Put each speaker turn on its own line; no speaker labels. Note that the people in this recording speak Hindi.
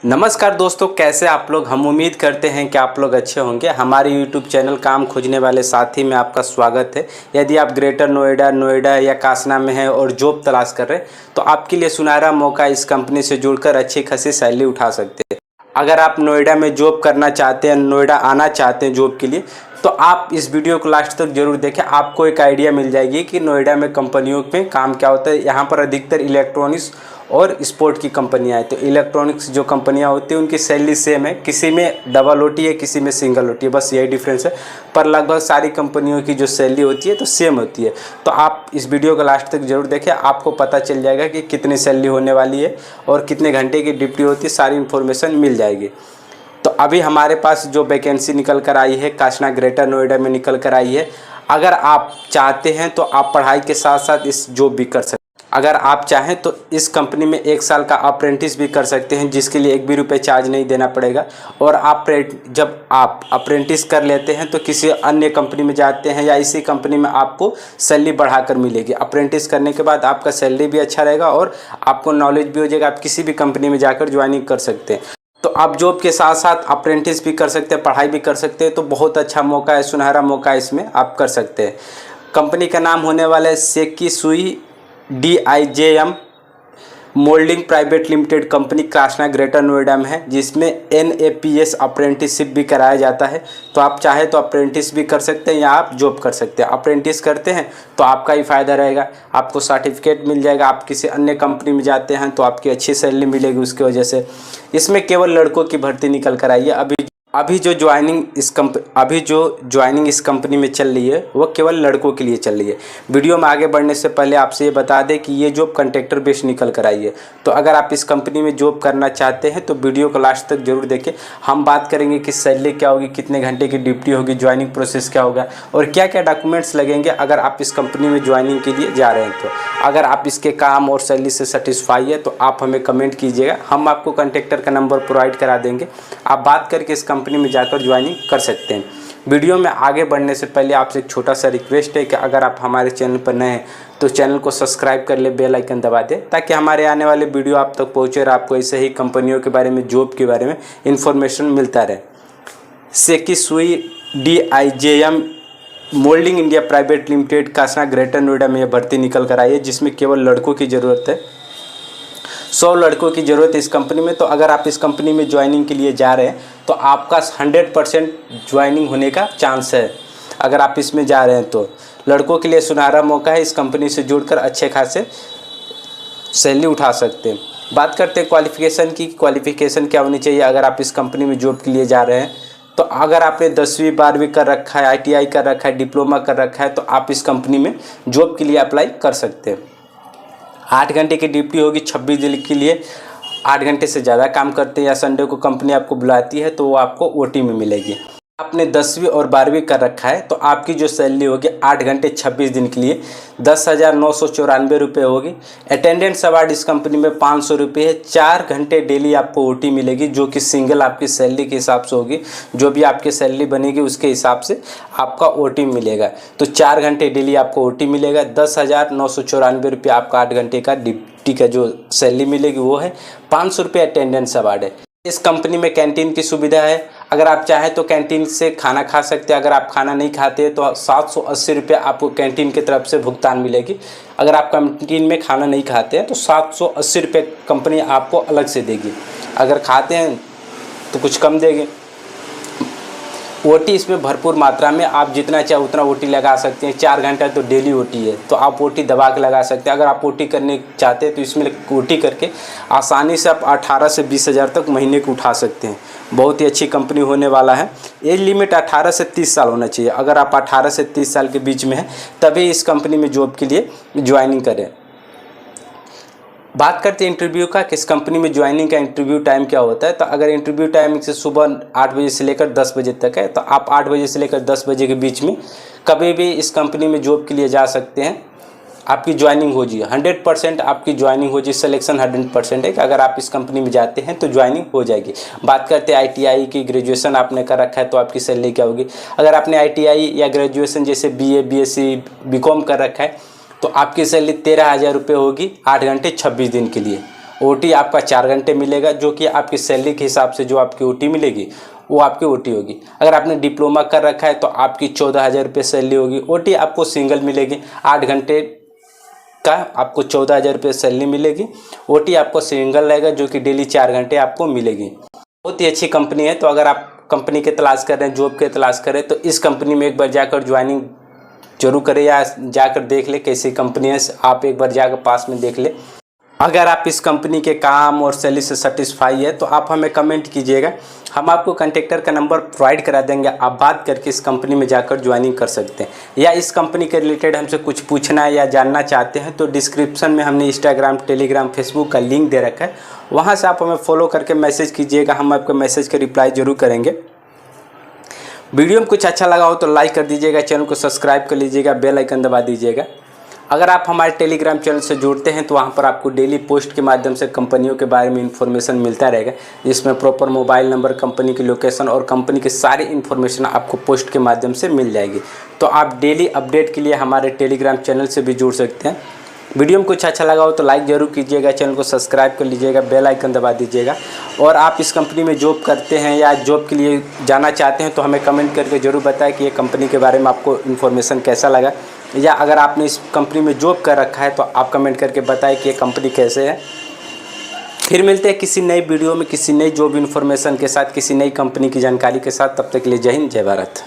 नमस्कार दोस्तों, कैसे आप लोग। हम उम्मीद करते हैं कि आप लोग अच्छे होंगे। हमारे YouTube चैनल काम खोजने वाले साथी में आपका स्वागत है। यदि आप ग्रेटर नोएडा या कासना में हैं और जॉब तलाश कर रहे हैं तो आपके लिए सुनहरा मौका। इस कंपनी से जुड़कर अच्छी खासी सैलरी उठा सकते हैं। अगर आप नोएडा में जॉब करना चाहते हैं, नोएडा आना चाहते हैं जॉब के लिए, तो आप इस वीडियो को लास्ट तक जरूर देखें। आपको एक आइडिया मिल जाएगी कि नोएडा में कंपनियों में काम क्या होता है। यहाँ पर अधिकतर इलेक्ट्रॉनिक्स और स्पोर्ट की कंपनियां हैं। तो इलेक्ट्रॉनिक्स जो कंपनियां होती हैं उनकी सैलरी सेम है, किसी में डबल ओटी है, किसी में सिंगल ओटी है, बस यही डिफरेंस है। पर लगभग सारी कंपनियों की जो सैलरी होती है तो सेम होती है। तो आप इस वीडियो को लास्ट तक जरूर देखें, आपको पता चल जाएगा कि कितनी सैलरी होने वाली है और कितने घंटे की ड्यूटी होती है, सारी इन्फॉर्मेशन मिल जाएगी। तो अभी हमारे पास जो वैकेंसी निकल कर आई है कासना ग्रेटर नोएडा में निकल कर आई है। अगर आप चाहते हैं तो आप पढ़ाई के साथ साथ इस जॉब भी कर सकते हैं। अगर आप चाहें तो इस कंपनी में 1 साल का अप्रेंटिस भी कर सकते हैं, जिसके लिए 1 भी रुपये चार्ज नहीं देना पड़ेगा। और जब आप अप्रेंटिस कर लेते हैं तो किसी अन्य कंपनी में जाते हैं या इसी कंपनी में आपको सैलरी बढ़ाकर मिलेगी। अप्रेंटिस करने के बाद आपका सैलरी भी अच्छा रहेगा और आपको नॉलेज भी हो जाएगा। आप किसी भी कंपनी में जाकर ज्वाइनिंग कर सकते हैं। तो आप जॉब के साथ साथ अप्रेंटिस भी कर सकते हैं, पढ़ाई भी कर सकते हैं। तो बहुत अच्छा मौका है, सुनहरा मौका है, इसमें आप कर सकते हैं। कंपनी का नाम होने वाला है Sekisui DIJM moulding private limited company Kasna greater Noida में है, जिसमें NAPS अप्रेंटिसशिप भी कराया जाता है। तो आप चाहे तो अप्रेंटिस भी कर सकते हैं या आप जॉब कर सकते हैं। अप्रेंटिस करते हैं तो आपका ही फ़ायदा रहेगा, आपको सर्टिफिकेट मिल जाएगा। आप किसी अन्य कंपनी में जाते हैं तो आपकी अच्छी सैलरी मिलेगी उसकी वजह से। इसमें केवल लड़कों की भर्ती निकल कर आई है। अभी जो ज्वाइनिंग इस कंपनी में चल रही है वो केवल लड़कों के लिए चल रही है। वीडियो में आगे बढ़ने से पहले आपसे ये बता दें कि ये जॉब कॉन्ट्रैक्टर बेस्ड निकल कर आई है। तो अगर आप इस कंपनी में जॉब करना चाहते हैं तो वीडियो को लास्ट तक जरूर देखें। हम बात करेंगे कि सैलरी क्या होगी, कितने घंटे की ड्यूटी होगी, ज्वाइनिंग प्रोसेस क्या होगा और क्या क्या डॉक्यूमेंट्स लगेंगे अगर आप इस कंपनी में ज्वाइनिंग के लिए जा रहे हैं। तो अगर आप इसके काम और सैलरी से सेटिस्फाई है तो आप हमें कमेंट कीजिएगा, हम आपको कॉन्ट्रैक्टर का नंबर प्रोवाइड करा देंगे। आप बात करके इस कंपनी में जाकर ज्वाइनिंग कर सकते हैं। वीडियो में आगे बढ़ने से पहले आपसे एक छोटा सा रिक्वेस्ट है कि अगर आप हमारे चैनल पर नए हैं तो चैनल को सब्सक्राइब कर ले, बेल आइकन दबा दें, ताकि हमारे आने वाले वीडियो आप तक पहुँचे और आपको ऐसे ही कंपनियों के बारे में, जॉब के बारे में इन्फॉर्मेशन मिलता रहे। Sekisui DIJM moulding India private limited Kasna greater Noida में यह भर्ती निकल कर आई है, जिसमें केवल लड़कों की ज़रूरत है। 100 लड़कों की ज़रूरत है इस कंपनी में। तो अगर आप इस कंपनी में ज्वाइनिंग के लिए जा रहे हैं तो आपका 100% ज्वाइनिंग होने का चांस है। अगर आप इसमें जा रहे हैं तो लड़कों के लिए सुनहरा मौका है। इस कंपनी से जुड़कर अच्छे खासे सैलरी उठा सकते हैं। बात करते हैं क्वालिफ़िकेशन की। क्वालिफ़िकेशन क्या होनी चाहिए अगर आप इस कंपनी में जॉब के लिए जा रहे हैं। तो अगर आपने 10वीं 12वीं कर रखा है, ITI कर रखा है, डिप्लोमा कर रखा है, तो आप इस कंपनी में जॉब के लिए अप्लाई कर सकते हैं। 8 घंटे की ड्यूटी होगी 26 दिन के लिए। 8 घंटे से ज़्यादा काम करते हैं या संडे को कंपनी आपको बुलाती है तो वो आपको OT में मिलेगी। आपने 10वीं और 12वीं कर रखा है तो आपकी जो सैलरी होगी 8 घंटे 26 दिन के लिए 10,994 रुपये होगी। अटेंडेंस अवार्ड इस कंपनी में 500 रुपये है। 4 घंटे डेली आपको OT मिलेगी, जो कि सिंगल आपकी सैलरी के हिसाब से होगी। जो भी आपकी सैलरी बनेगी उसके हिसाब से आपका OT मिलेगा। तो 4 घंटे डेली आपको OT मिलेगा। 10,994 रुपये आपका 8 घंटे का ड्यूटी का जो सैलरी मिलेगी वो है। 500 रुपये अटेंडेंस अवार्ड है। इस कंपनी में कैंटीन की सुविधा है। अगर आप चाहें तो कैंटीन से खाना खा सकते हैं। अगर आप खाना नहीं खाते हैं तो 780 रुपये आपको कैंटीन की तरफ से भुगतान मिलेगी। अगर आप कैंटीन में खाना नहीं खाते हैं तो 780 रुपये कंपनी आपको अलग से देगी। अगर खाते हैं तो कुछ कम देगी। OT इसमें भरपूर मात्रा में, आप जितना चाहे उतना OT लगा सकते हैं। 4 घंटा तो डेली OT है, तो आप OT दबा के लगा सकते हैं। अगर आप OT करने चाहते हैं तो इसमें OT करके आसानी से आप 18 से 20 हज़ार तक महीने को उठा सकते हैं। बहुत ही अच्छी कंपनी होने वाला है। एज लिमिट 18 से 30 साल होना चाहिए। अगर आप 18 से 30 साल के बीच में हैं तभी इस कंपनी में जॉब के लिए ज्वाइनिंग करें। बात करते हैं इंटरव्यू का, किस कंपनी में ज्वाइनिंग का इंटरव्यू टाइम क्या होता है। तो अगर इंटरव्यू टाइमिंग से सुबह 8 बजे से लेकर 10 बजे तक है तो आप 8 बजे से लेकर 10 बजे के बीच में कभी भी इस कंपनी में जॉब के लिए जा सकते हैं। आपकी ज्वाइनिंग हो जी 100% आपकी ज्वाइनिंग हो जी। सिलेक्शन 100% है कि अगर आप इस कंपनी में जाते हैं तो ज्वाइनिंग हो जाएगी। बात करते हैं ITI की, ग्रेजुएशन आपने कर रखा है तो आपकी सैलरी क्या होगी। अगर आपने ITI या ग्रेजुएशन जैसे BA BSc BCom कर रखा है तो आपकी सैलरी 13,000 रुपये होगी 8 घंटे 26 दिन के लिए। ओटी आपका 4 घंटे मिलेगा, जो कि आपकी सैलरी के हिसाब से जो आपकी ओटी मिलेगी वो आपकी ओटी होगी। अगर आपने डिप्लोमा कर रखा है तो आपकी 14,000 रुपये सैलरी होगी। ओटी आपको सिंगल मिलेगी, 8 घंटे का आपको 14,000 रुपये सैलरी मिलेगी। ओटी आपको सिंगल रहेगा, जो कि डेली 4 घंटे आपको मिलेगी। बहुत ही अच्छी कंपनी है। तो अगर आप कंपनी के तलाश कर रहे हैं, जॉब के तलाश कर रहे हैं, तो इस कंपनी में एक बार जाकर ज्वाइनिंग जरूर करें या जाकर देख ले कैसी कंपनी है। आप एक बार जाकर पास में देख ले। अगर आप इस कंपनी के काम और सैलरी से सेटिस्फाई है तो आप हमें कमेंट कीजिएगा, हम आपको कॉन्टैक्टर का नंबर प्रोवाइड करा देंगे। आप बात करके इस कंपनी में जाकर ज्वाइनिंग कर सकते हैं। या इस कंपनी के रिलेटेड हमसे कुछ पूछना है या जानना चाहते हैं तो डिस्क्रिप्शन में हमने इंस्टाग्राम, टेलीग्राम, फेसबुक का लिंक दे रखा है, वहाँ से आप हमें फॉलो करके मैसेज कीजिएगा, हम आपके मैसेज का रिप्लाई जरूर करेंगे। वीडियो में कुछ अच्छा लगा हो तो लाइक कर दीजिएगा, चैनल को सब्सक्राइब कर लीजिएगा, बेल आइकन दबा दीजिएगा। अगर आप हमारे टेलीग्राम चैनल से जुड़ते हैं तो वहाँ पर आपको डेली पोस्ट के माध्यम से कंपनियों के बारे में इन्फॉर्मेशन मिलता रहेगा, जिसमें प्रॉपर मोबाइल नंबर, कंपनी की लोकेशन और कंपनी की सारी इन्फॉर्मेशन आपको पोस्ट के माध्यम से मिल जाएगी। तो आप डेली अपडेट के लिए हमारे टेलीग्राम चैनल से भी जुड़ सकते हैं। वीडियो में कुछ अच्छा लगा हो तो लाइक ज़रूर कीजिएगा, चैनल को सब्सक्राइब कर लीजिएगा, बेल आइकन दबा दीजिएगा। और आप इस कंपनी में जॉब करते हैं या जॉब के लिए जाना चाहते हैं तो हमें कमेंट करके ज़रूर बताएं कि ये कंपनी के बारे में आपको इन्फॉर्मेशन कैसा लगा। या अगर आपने इस कंपनी में जॉब कर रखा है तो आप कमेंट करके बताएं कि ये कंपनी कैसे है। फिर मिलते हैं किसी नई वीडियो में, किसी नई जॉब इन्फॉर्मेशन के साथ, किसी नई कंपनी की जानकारी के साथ। तब तक के लिए जय हिंद, जय भारत।